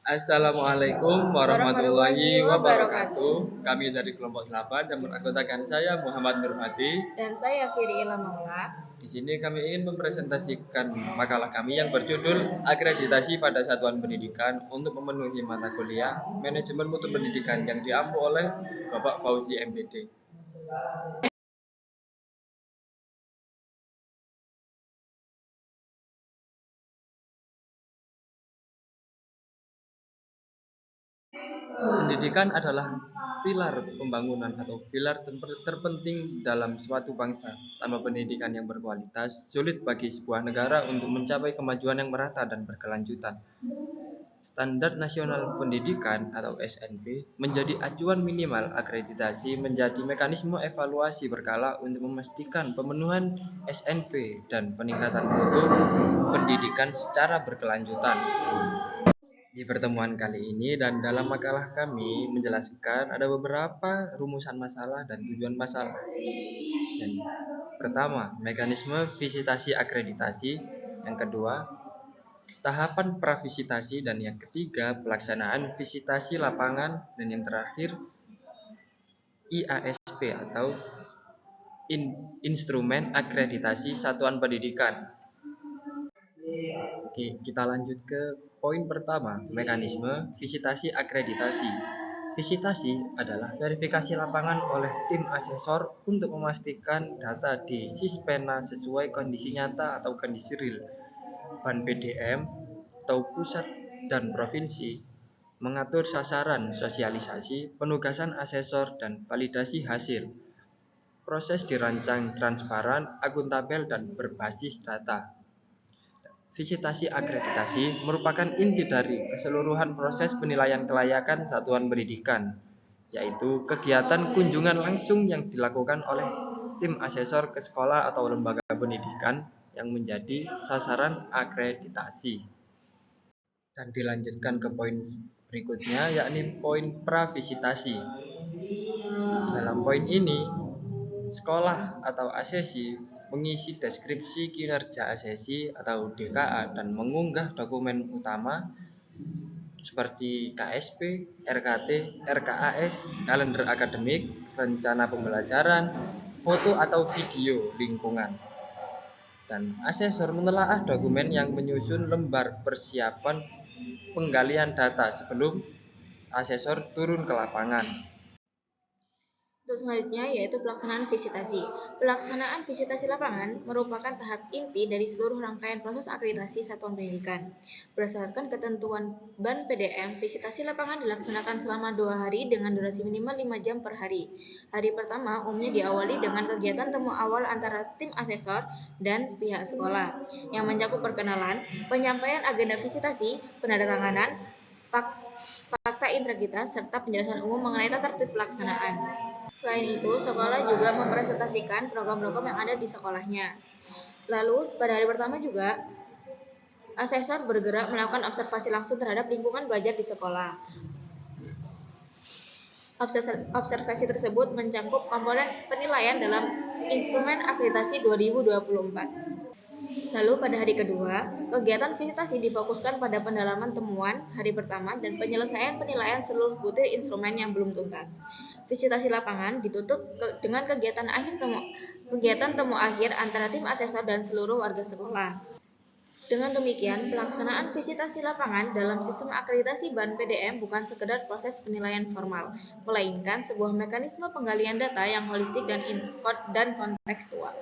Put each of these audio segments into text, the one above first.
Assalamualaikum warahmatullahi Warahmatullahi wabarakatuh. wabarakatuh. Kami dari kelompok 8 dan beranggotakan saya Muhammad Nur Hadi. Dan saya Firi Ilham Maula. Di sini kami ingin mempresentasikan makalah kami yang berjudul Akreditasi pada Satuan Pendidikan untuk memenuhi mata kuliah Manajemen Mutu Pendidikan yang diampu oleh Bapak Fauzi MPD. Pendidikan adalah pilar pembangunan atau pilar terpenting dalam suatu bangsa. Tanpa pendidikan yang berkualitas, sulit bagi sebuah negara untuk mencapai kemajuan yang merata dan berkelanjutan. Standar Nasional Pendidikan atau SNP menjadi acuan minimal. Akreditasi menjadi mekanisme evaluasi berkala untuk memastikan pemenuhan SNP dan peningkatan mutu pendidikan secara berkelanjutan. Di pertemuan kali ini dan dalam makalah kami menjelaskan ada beberapa rumusan masalah dan tujuan masalah. Yang pertama, mekanisme visitasi akreditasi. Yang kedua, tahapan pravisitasi. Dan yang ketiga, pelaksanaan visitasi lapangan. Dan yang terakhir, IASP atau Instrumen Akreditasi Satuan Pendidikan. Oke, kita lanjut ke poin pertama, mekanisme visitasi akreditasi. Visitasi adalah verifikasi lapangan oleh tim asesor untuk memastikan data di Sispena sesuai kondisi nyata atau kondisi real. Ban PDM atau pusat dan provinsi mengatur sasaran sosialisasi, penugasan asesor, dan validasi hasil. Proses dirancang transparan, akuntabel, dan berbasis data. Visitasi akreditasi merupakan inti dari keseluruhan proses penilaian kelayakan satuan pendidikan, yaitu kegiatan kunjungan langsung yang dilakukan oleh tim asesor ke sekolah atau lembaga pendidikan yang menjadi sasaran akreditasi. Dan dilanjutkan ke poin berikutnya, yakni poin pravisitasi. Dalam poin ini, sekolah atau asesi mengisi deskripsi kinerja asesi atau DKA dan mengunggah dokumen utama seperti KSP, RKT, RKAS, kalender akademik, rencana pembelajaran, foto atau video lingkungan. Dan asesor menelaah dokumen yang menyusun lembar persiapan penggalian data sebelum asesor turun ke lapangan. Untuk selanjutnya yaitu pelaksanaan visitasi. Pelaksanaan visitasi lapangan merupakan tahap inti dari seluruh rangkaian proses akreditasi satuan pendidikan. Berdasarkan ketentuan Ban PDM, visitasi lapangan dilaksanakan selama 2 hari dengan durasi minimal 5 jam per hari. Hari pertama umumnya diawali dengan kegiatan temu awal antara tim asesor dan pihak sekolah yang mencakup perkenalan, penyampaian agenda visitasi, penandatanganan, fakta integritas, serta penjelasan umum mengenai tata tertib pelaksanaan. Selain itu, sekolah juga mempresentasikan program-program yang ada di sekolahnya. Lalu, pada hari pertama juga, asesor bergerak melakukan observasi langsung terhadap lingkungan belajar di sekolah. Observasi tersebut mencakup komponen penilaian dalam Instrumen Akreditasi 2024. Lalu pada hari kedua, kegiatan visitasi difokuskan pada pendalaman temuan hari pertama dan penyelesaian penilaian seluruh butir instrumen yang belum tuntas. Visitasi lapangan ditutup dengan kegiatan temu akhir antara tim asesor dan seluruh warga sekolah. Dengan demikian, pelaksanaan visitasi lapangan dalam sistem akreditasi Ban PDM bukan sekedar proses penilaian formal, melainkan sebuah mekanisme penggalian data yang holistik dan kontekstual.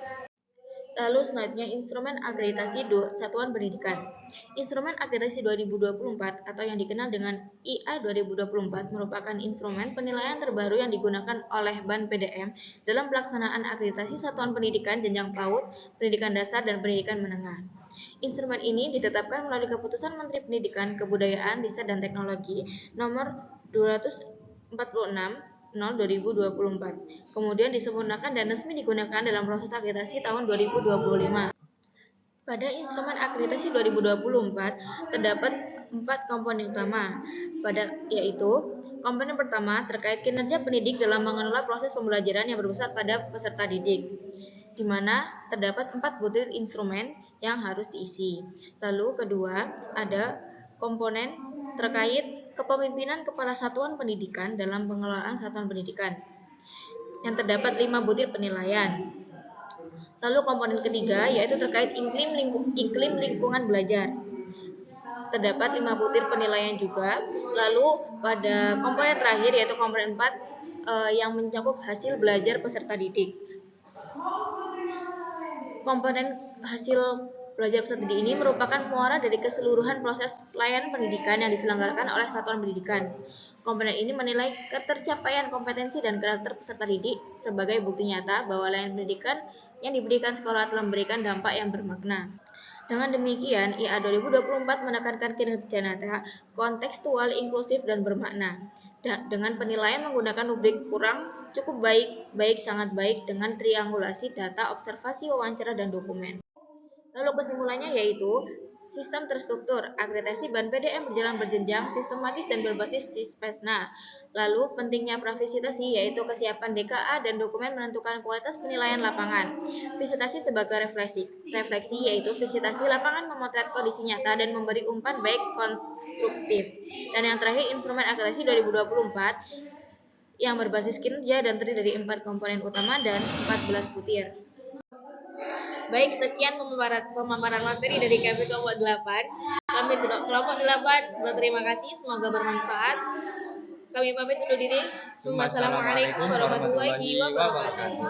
Lalu selanjutnya Instrumen Akreditasi Satuan Pendidikan. Instrumen Akreditasi 2024 atau yang dikenal dengan IA 2024 merupakan instrumen penilaian terbaru yang digunakan oleh Ban PDM dalam pelaksanaan akreditasi satuan pendidikan jenjang PAUD, pendidikan dasar, dan pendidikan menengah. Instrumen ini ditetapkan melalui keputusan Menteri Pendidikan, Kebudayaan, Riset, dan Teknologi nomor 246 2024. Kemudian disempurnakan dan resmi digunakan dalam proses akreditasi tahun 2025. Pada instrumen akreditasi 2024 terdapat 4 komponen utama, yaitu komponen pertama terkait kinerja pendidik dalam mengelola proses pembelajaran yang berpusat pada peserta didik, di mana terdapat 4 butir instrumen yang harus diisi. Lalu kedua ada komponen terkait kepemimpinan kepala satuan pendidikan dalam pengelolaan satuan pendidikan, yang terdapat 5 butir penilaian. Lalu komponen ketiga yaitu terkait iklim lingkungan belajar. Terdapat 5 butir penilaian juga. Lalu pada komponen terakhir yaitu komponen 4 yang mencakup hasil belajar peserta didik. Komponen hasil belajar peserta didik ini merupakan muara dari keseluruhan proses pelayanan pendidikan yang diselenggarakan oleh satuan pendidikan. Komponen ini menilai ketercapaian kompetensi dan karakter peserta didik sebagai bukti nyata bahwa layanan pendidikan yang diberikan sekolah telah memberikan dampak yang bermakna. Dengan demikian, IA 2024 menekankan kinerja nyata, kontekstual, inklusif, dan bermakna. Dengan penilaian menggunakan rubrik kurang, cukup baik, baik, sangat baik dengan triangulasi data, observasi, wawancara, dan dokumen. Lalu kesimpulannya yaitu sistem terstruktur, akreditasi BAN PDM berjalan berjenjang, sistematis dan berbasis SISPESNA. Lalu pentingnya pravisitasi yaitu kesiapan DKA dan dokumen menentukan kualitas penilaian lapangan. Visitasi sebagai refleksi yaitu visitasi lapangan memotret kondisi nyata dan memberi umpan baik konstruktif. Dan yang terakhir instrumen akreditasi 2024 yang berbasis kinerja dan terdiri dari 4 komponen utama dan 14 butir. Baik, sekian pemaparan materi dari kami kelompok 8. Kami kelompok 8 berterima kasih, semoga bermanfaat. Kami pamit undur diri. Wassalamualaikum warahmatullahi wabarakatuh.